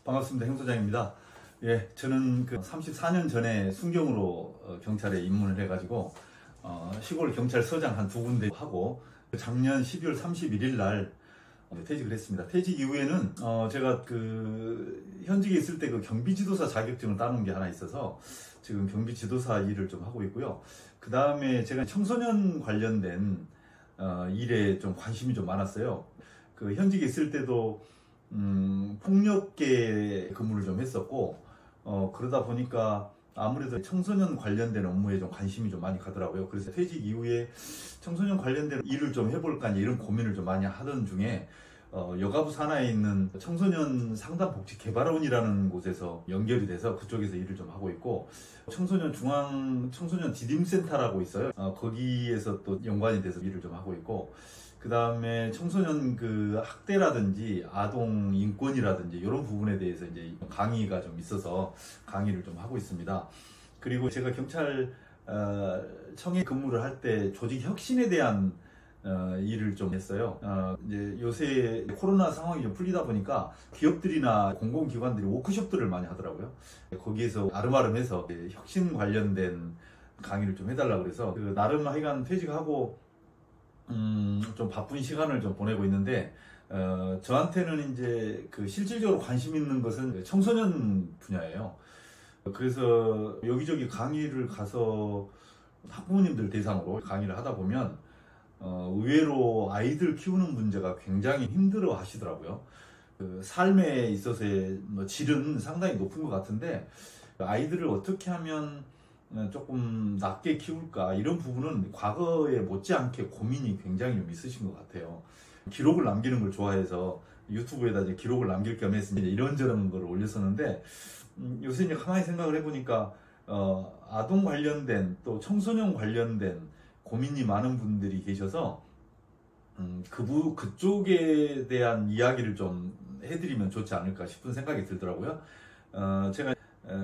반갑습니다. 행 소장입니다. 예, 저는 34년 전에 순경으로 경찰에 입문을 해가지고 시골 경찰서장 한 두 군데 하고 작년 12월 31일 날 퇴직을 했습니다. 퇴직 이후에는 제가 현직에 있을 때 경비지도사 자격증을 따놓은 게 하나 있어서 지금 경비지도사 일을 좀 하고 있고요. 그 다음에 제가 청소년 관련된 일에 좀 관심이 좀 많았어요. 현직에 있을 때도 폭력계 근무를 좀 했었고 그러다 보니까 아무래도 청소년 관련된 업무에 좀 관심이 좀 많이 가더라고요. 그래서 퇴직 이후에 청소년 관련된 일을 좀 해볼까 이런 고민을 좀 많이 하던 중에 여가부 산하에 있는 청소년 상담복지개발원이라는 곳에서 연결이 돼서 그쪽에서 일을 좀 하고 있고, 청소년 디딤센터라고 있어요. 거기에서 또 연관이 돼서 일을 좀 하고 있고, 그 다음에 청소년 학대라든지 아동 인권이라든지 이런 부분에 대해서 이제 강의가 좀 있어서 강의를 좀 하고 있습니다. 그리고 제가 경찰청에 근무를 할 때 조직 혁신에 대한 일을 좀 했어요. 이제 요새 코로나 상황이 좀 풀리다 보니까 기업들이나 공공기관들이 워크숍들을 많이 하더라고요. 거기에서 아름아름해서 혁신 관련된 강의를 좀 해달라고 그래서 나름 하여간 퇴직하고 좀 바쁜 시간을 좀 보내고 있는데, 저한테는 이제 실질적으로 관심 있는 것은 청소년 분야예요. 그래서 여기저기 강의를 가서 학부모님들 대상으로 강의를 하다 보면 의외로 아이들 키우는 문제가 굉장히 힘들어 하시더라고요. 삶에 있어서의 질은 상당히 높은 것 같은데, 아이들을 어떻게 하면 조금 낮게 키울까, 이런 부분은 과거에 못지않게 고민이 굉장히 좀 있으신 것 같아요. 기록을 남기는 걸 좋아해서 유튜브에다 이제 기록을 남길 겸해서 이제 이런저런 걸 올렸었는데, 요새 이제 가만히 생각을 해보니까 아동 관련된 또 청소년 관련된 고민이 많은 분들이 계셔서 그쪽에 대한 이야기를 좀 해드리면 좋지 않을까 싶은 생각이 들더라고요. 제가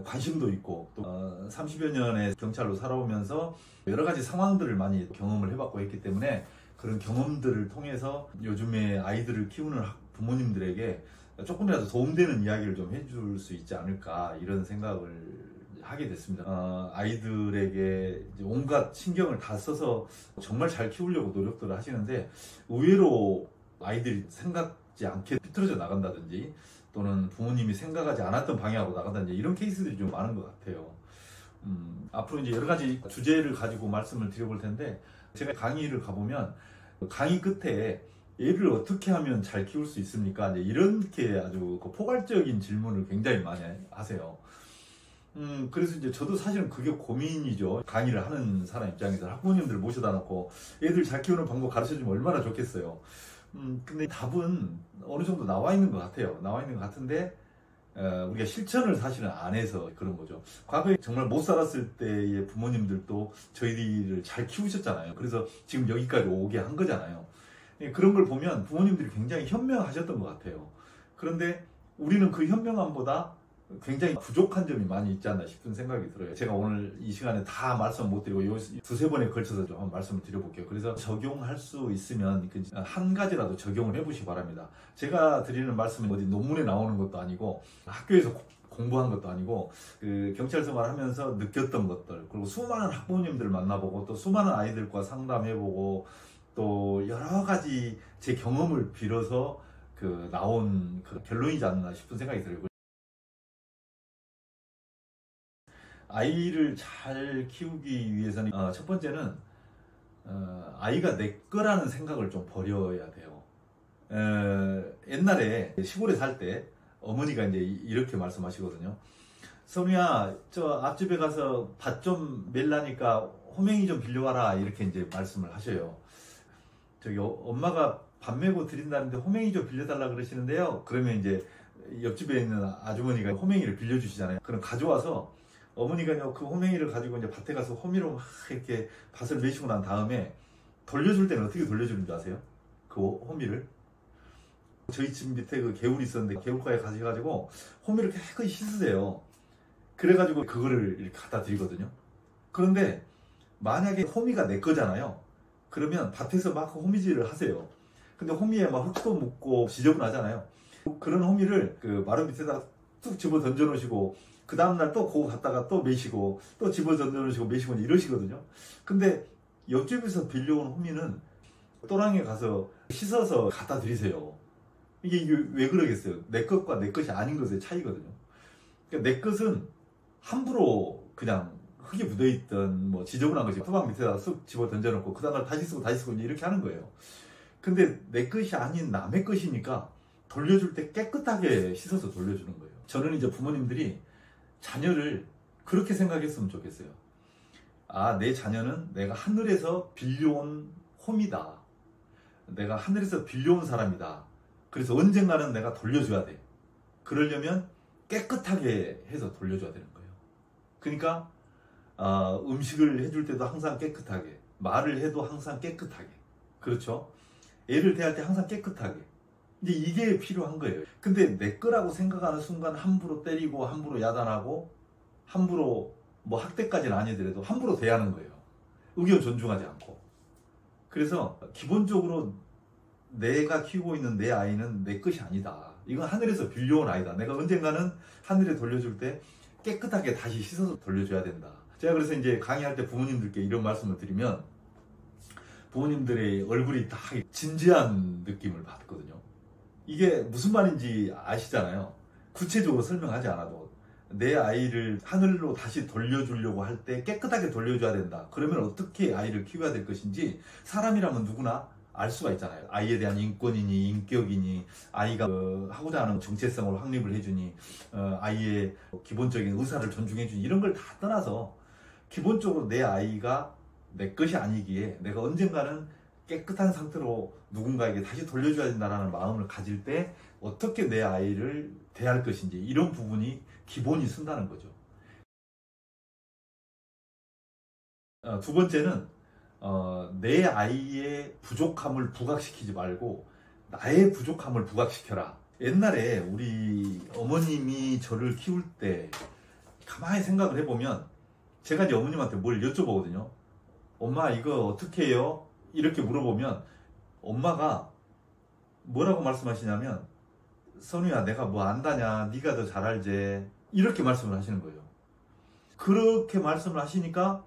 관심도 있고 또 30여 년의 경찰로 살아오면서 여러 가지 상황들을 많이 경험을 해봤고 했기 때문에 그런 경험들을 통해서 요즘에 아이들을 키우는 부모님들에게 조금이라도 도움되는 이야기를 좀 해줄 수 있지 않을까, 이런 생각을 하게 됐습니다. 아이들에게 온갖 신경을 다 써서 정말 잘 키우려고 노력들을 하시는데, 의외로 아이들이 생각지 않게 비틀어져 나간다든지 또는 부모님이 생각하지 않았던 방향으로 나간다든지 이런 케이스들이 좀 많은 것 같아요. 앞으로 이제 여러 가지 주제를 가지고 말씀을 드려볼 텐데, 제가 강의를 가보면 강의 끝에 얘를 어떻게 하면 잘 키울 수 있습니까? 이렇게 아주 포괄적인 질문을 굉장히 많이 하세요. 그래서 이제 저도 사실은 그게 고민이죠. 강의를 하는 사람 입장에서 학부모님들 모셔다 놓고 애들 잘 키우는 방법 가르쳐주면 얼마나 좋겠어요. 근데 답은 어느 정도 나와 있는 것 같아요. 나와 있는 것 같은데, 우리가 실천을 사실은 안 해서 그런 거죠. 과거에 정말 못 살았을 때의 부모님들도 저희들을 잘 키우셨잖아요. 그래서 지금 여기까지 오게 한 거잖아요. 그런 걸 보면 부모님들이 굉장히 현명하셨던 것 같아요. 그런데 우리는 그 현명함보다 굉장히 부족한 점이 많이 있지 않나 싶은 생각이 들어요. 제가 오늘 이 시간에 다 말씀 못 드리고 두세 번에 걸쳐서 좀 한번 말씀을 드려볼게요. 그래서 적용할 수 있으면 한 가지라도 적용을 해보시기 바랍니다. 제가 드리는 말씀은 어디 논문에 나오는 것도 아니고 학교에서 공부한 것도 아니고 경찰 생활을 하면서 느꼈던 것들, 그리고 수많은 학부모님들을 만나보고 또 수많은 아이들과 상담해보고 또 여러 가지 제 경험을 빌어서 나온 결론이지 않나 싶은 생각이 들어요. 아이를 잘 키우기 위해서는 첫 번째는 아이가 내 거라는 생각을 좀 버려야 돼요. 옛날에 시골에 살 때 어머니가 이제 이렇게 말씀하시거든요. 선우야, 저 앞집에 가서 밭 좀 멜라니까 호맹이 좀 빌려와라, 이렇게 이제 말씀을 하셔요. 저기 엄마가 밥 메고 드린다는데 호맹이 좀 빌려달라 그러시는데요. 그러면 이제 옆집에 있는 아주머니가 호맹이를 빌려주시잖아요. 그럼 가져와서 어머니가 그 호맹이를 가지고 이제 밭에 가서 호미로 막 이렇게 밭을 메시고 난 다음에 돌려줄 때는 어떻게 돌려주는 줄 아세요? 그 호미를 저희 집 밑에 개울이 있었는데 개울가에 가셔가지고 호미를 깨끗이 씻으세요. 그래가지고 그거를 이렇게 갖다 드리거든요. 그런데 만약에 호미가 내 거잖아요. 그러면 밭에서 막 호미질을 하세요. 근데 호미에 막 흙도 묻고 지저분하잖아요. 그런 호미를 마루 밑에다 툭 집어 던져 놓으시고 그 다음날 또 그거 갖다가 또 메시고 또 집어 던져 놓으시고 메시고 이러시거든요. 근데 옆집에서 빌려온 호미는 또랑에 가서 씻어서 갖다 드리세요. 이게 왜 그러겠어요? 내 것과 내 것이 아닌 것의 차이거든요. 그러니까 내 것은 함부로 그냥 흙이 묻어있던 뭐 지저분한 것이 토막 밑에다가 쑥 집어 던져놓고 그 다음날 다시 쓰고 이렇게 하는 거예요. 근데 내 것이 아닌 남의 것이니까 돌려줄 때 깨끗하게 씻어서 돌려주는 거예요. 저는 이제 부모님들이 자녀를 그렇게 생각했으면 좋겠어요. 아, 내 자녀는 내가 하늘에서 빌려온 홈이다. 내가 하늘에서 빌려온 사람이다. 그래서 언젠가는 내가 돌려줘야 돼. 그러려면 깨끗하게 해서 돌려줘야 되는 거예요. 그러니까 음식을 해줄 때도 항상 깨끗하게, 말을 해도 항상 깨끗하게, 그렇죠? 애를 대할 때 항상 깨끗하게. 이제 이게 필요한 거예요. 근데 내 거라고 생각하는 순간 함부로 때리고 함부로 야단하고 함부로 뭐 학대까지는 아니더라도 함부로 대하는 거예요. 의견 존중하지 않고. 그래서 기본적으로 내가 키우고 있는 내 아이는 내 것이 아니다. 이건 하늘에서 빌려온 아이다. 내가 언젠가는 하늘에 돌려줄 때 깨끗하게 다시 씻어서 돌려줘야 된다. 제가 그래서 이제 강의할 때 부모님들께 이런 말씀을 드리면 부모님들의 얼굴이 다 진지한 느낌을 받거든요. 이게 무슨 말인지 아시잖아요. 구체적으로 설명하지 않아도 내 아이를 하늘로 다시 돌려주려고 할 때 깨끗하게 돌려줘야 된다. 그러면 어떻게 아이를 키워야 될 것인지 사람이라면 누구나 알 수가 있잖아요. 아이에 대한 인권이니 인격이니 아이가 하고자 하는 정체성을 확립을 해주니 아이의 기본적인 의사를 존중해주니 이런 걸 다 떠나서 기본적으로 내 아이가 내 것이 아니기에 내가 언젠가는 깨끗한 상태로 누군가에게 다시 돌려줘야 된다는 마음을 가질 때 어떻게 내 아이를 대할 것인지 이런 부분이 기본이 쓴다는 거죠. 두 번째는 내 아이의 부족함을 부각시키지 말고 나의 부족함을 부각시켜라. 옛날에 우리 어머님이 저를 키울 때 가만히 생각을 해보면 제가 이제 어머님한테 뭘 여쭤보거든요. 엄마 이거 어떻게 해요? 이렇게 물어보면 엄마가 뭐라고 말씀하시냐면 선우야 내가 뭐 안다냐 네가 더 잘 알지 이렇게 말씀을 하시는 거예요. 그렇게 말씀을 하시니까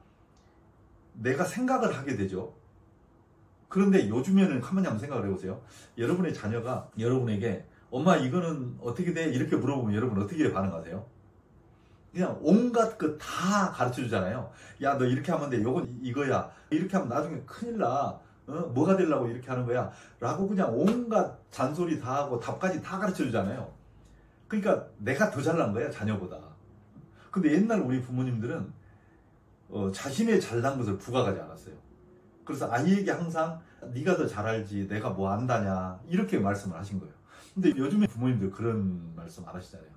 내가 생각을 하게 되죠. 그런데 요즘에는 가만히 한번 생각을 해보세요. 여러분의 자녀가 여러분에게 엄마 이거는 어떻게 돼? 이렇게 물어보면 여러분 어떻게 반응하세요? 그냥 온갖 거 다 가르쳐 주잖아요. 야 너 이렇게 하면 돼. 요건 이거야. 이렇게 하면 나중에 큰일 나. 뭐가 되려고 이렇게 하는 거야? 라고 그냥 온갖 잔소리 다 하고 답까지 다 가르쳐 주잖아요. 그러니까 내가 더 잘난 거야 자녀보다. 근데 옛날 우리 부모님들은 자신의 잘난 것을 부각하지 않았어요. 그래서 아이에게 항상 네가 더 잘 알지 내가 뭐 안다냐 이렇게 말씀을 하신 거예요. 근데 요즘에 부모님들 그런 말씀 안 하시잖아요.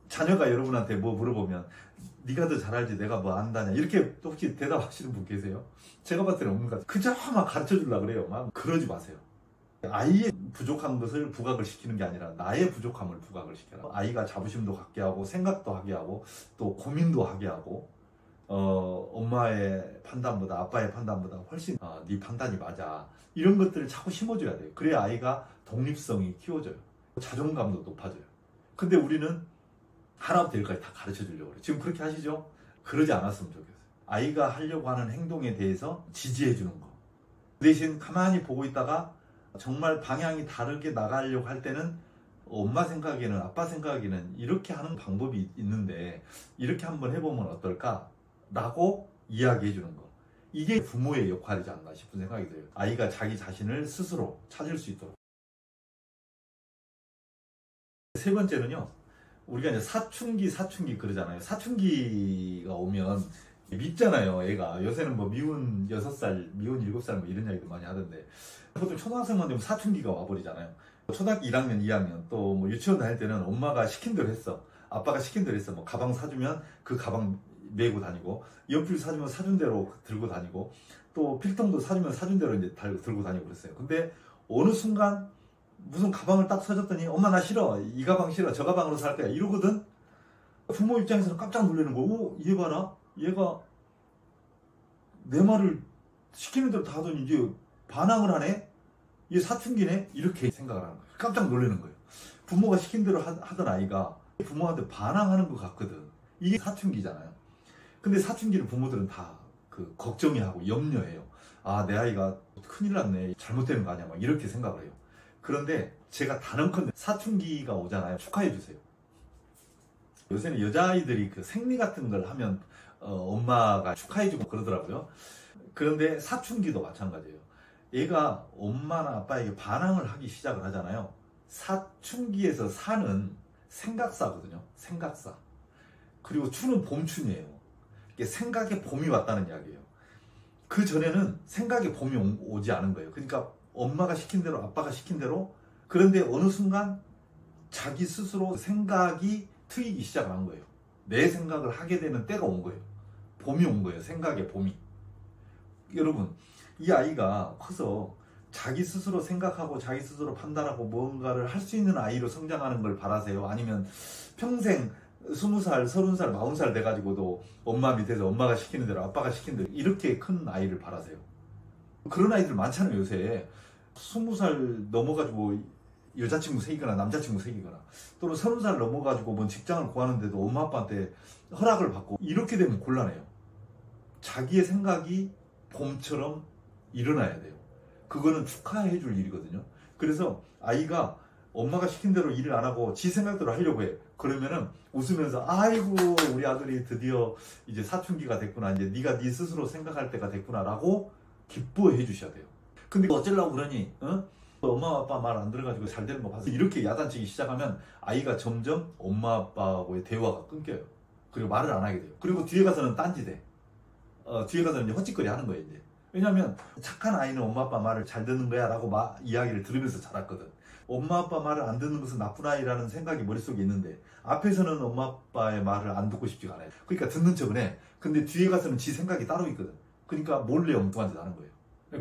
자녀가 여러분한테 뭐 물어보면 네가 더 잘 알지 내가 뭐 안다냐 이렇게 또 혹시 대답하시는 분 계세요? 제가 봤을 때는 없는 것 같아요. 그저 막 가르쳐 주려고 그래요. 막 그러지 마세요. 아이의 부족한 것을 부각을 시키는 게 아니라 나의 부족함을 부각을 시켜라. 아이가 자부심도 갖게 하고 생각도 하게 하고 또 고민도 하게 하고 엄마의 판단보다 아빠의 판단보다 훨씬 네 판단이 맞아 이런 것들을 자꾸 심어줘야 돼요. 그래야 아이가 독립성이 키워져요. 자존감도 높아져요. 근데 우리는 하나부터 열까지 다 가르쳐 주려고 그래요. 지금 그렇게 하시죠? 그러지 않았으면 좋겠어요. 아이가 하려고 하는 행동에 대해서 지지해 주는 거. 그 대신 가만히 보고 있다가 정말 방향이 다르게 나가려고 할 때는 엄마 생각에는 아빠 생각에는 이렇게 하는 방법이 있는데 이렇게 한번 해보면 어떨까? 라고 이야기해 주는 거. 이게 부모의 역할이지 않나 싶은 생각이 들어요. 아이가 자기 자신을 스스로 찾을 수 있도록. 세 번째는요. 우리가 이제 사춘기 그러잖아요. 사춘기가 오면 밉잖아요, 애가. 요새는 뭐 미운 6살, 미운 7살 뭐 이런 이야기도 많이 하던데. 보통 초등학생만 되면 사춘기가 와버리잖아요. 초등학교 1학년, 2학년 또 뭐 유치원 다닐 때는 엄마가 시킨 대로 했어. 아빠가 시킨 대로 했어. 뭐 가방 사주면 그 가방 메고 다니고, 연필 사주면 사준 대로 들고 다니고, 또 필통도 사주면 사준 대로 이제 들고 다니고 그랬어요. 근데 어느 순간 무슨 가방을 딱 사줬더니 엄마 나 싫어. 이 가방 싫어. 저 가방으로 살 거야. 이러거든. 부모 입장에서는 깜짝 놀라는 거고, 얘 봐라. 얘가 내 말을 시키는 대로 다 하더니 이제 반항을 하네? 얘 사춘기네? 이렇게 생각을 하는 거예요. 깜짝 놀라는 거예요. 부모가 시킨 대로 하던 아이가 부모한테 반항하는 것 같거든. 이게 사춘기잖아요. 근데 사춘기를 부모들은 다 걱정이 하고 염려해요. 아, 내 아이가 큰일 났네, 잘못되는 거 아니야, 막 이렇게 생각을 해요. 그런데 제가 단언컨대 사춘기가 오잖아요. 축하해 주세요. 요새는 여자아이들이 생리 같은 걸 하면 엄마가 축하해주고 그러더라고요. 그런데 사춘기도 마찬가지예요. 얘가 엄마나 아빠에게 반항을 하기 시작을 하잖아요. 사춘기에서 사는 생각사거든요. 생각사. 그리고 추는 봄춘이에요. 이게 생각에 봄이 왔다는 이야기예요. 그 전에는 생각에 봄이 오지 않은 거예요. 그러니까 엄마가 시킨 대로, 아빠가 시킨 대로. 그런데 어느 순간 자기 스스로 생각이 트이기 시작을 한 거예요. 내 생각을 하게 되는 때가 온 거예요. 봄이 온 거예요. 생각의 봄이. 여러분, 이 아이가 커서 자기 스스로 생각하고 자기 스스로 판단하고 뭔가를 할 수 있는 아이로 성장하는 걸 바라세요? 아니면 평생 20살, 30살, 40살 돼가지고도 엄마 밑에서 엄마가 시키는 대로, 아빠가 시키는 대로 이렇게 큰 아이를 바라세요? 그런 아이들 많잖아요. 요새 20살 넘어가지고 여자친구 생기거나 남자친구 생기거나, 또는 30살 넘어가지고 뭔 직장을 구하는데도 엄마 아빠한테 허락을 받고, 이렇게 되면 곤란해요. 자기의 생각이 봄처럼 일어나야 돼요. 그거는 축하해 줄 일이거든요. 그래서 아이가 엄마가 시킨 대로 일을 안 하고 지 생각대로 하려고 해. 그러면은 웃으면서, 아이고 우리 아들이 드디어 이제 사춘기가 됐구나, 이제 네가 네 스스로 생각할 때가 됐구나 라고 기뻐해 주셔야 돼요. 근데 어쩌려고 그러니? 엄마 아빠 말 안 들어가지고 잘 되는 거 봐서 이렇게 야단치기 시작하면 아이가 점점 엄마 아빠하고의 대화가 끊겨요. 그리고 말을 안 하게 돼요. 그리고 뒤에 가서는 딴지대. 뒤에 가서는 이제 헛짓거리 하는 거예요, 이제. 왜냐면 착한 아이는 엄마 아빠 말을 잘 듣는 거야 라고 이야기를 들으면서 자랐거든. 엄마 아빠 말을 안 듣는 것은 나쁜 아이라는 생각이 머릿속에 있는데, 앞에서는 엄마 아빠의 말을 안 듣고 싶지가 않아요. 그러니까 듣는 척은 해. 근데 뒤에 가서는 지 생각이 따로 있거든. 그러니까 몰래 엉뚱한 짓 하는 거예요.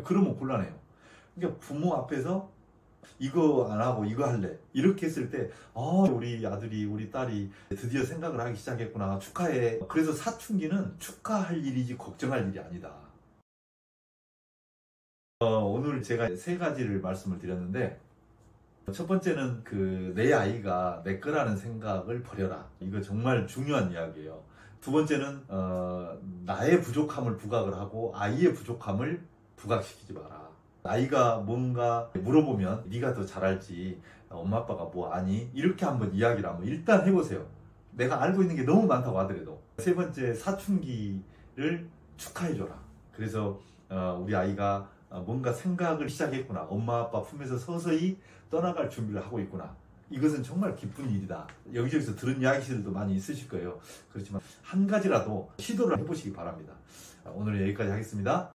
그러면 곤란해요. 그러니까 부모 앞에서 이거 안 하고 이거 할래, 이렇게 했을 때 우리 아들이, 우리 딸이 드디어 생각을 하기 시작했구나, 축하해. 그래서 사춘기는 축하할 일이지 걱정할 일이 아니다. 오늘 제가 3가지를 말씀을 드렸는데, 첫 번째는 내 아이가 내 거라는 생각을 버려라. 이거 정말 중요한 이야기예요. 두 번째는 나의 부족함을 부각을 하고 아이의 부족함을 부각시키지 마라. 아이가 뭔가 물어보면 네가 더 잘 알지, 엄마 아빠가 뭐 아니? 이렇게 한번 이야기를 한번 일단 해보세요. 내가 알고 있는 게 너무 많다고 하더라도. 세 번째, 사춘기를 축하해줘라. 그래서 우리 아이가 뭔가 생각을 시작했구나, 엄마 아빠 품에서 서서히 떠나갈 준비를 하고 있구나, 이것은 정말 기쁜 일이다. 여기저기서 들은 이야기들도 많이 있으실 거예요. 그렇지만 한 가지라도 시도를 해보시기 바랍니다. 오늘 여기까지 하겠습니다.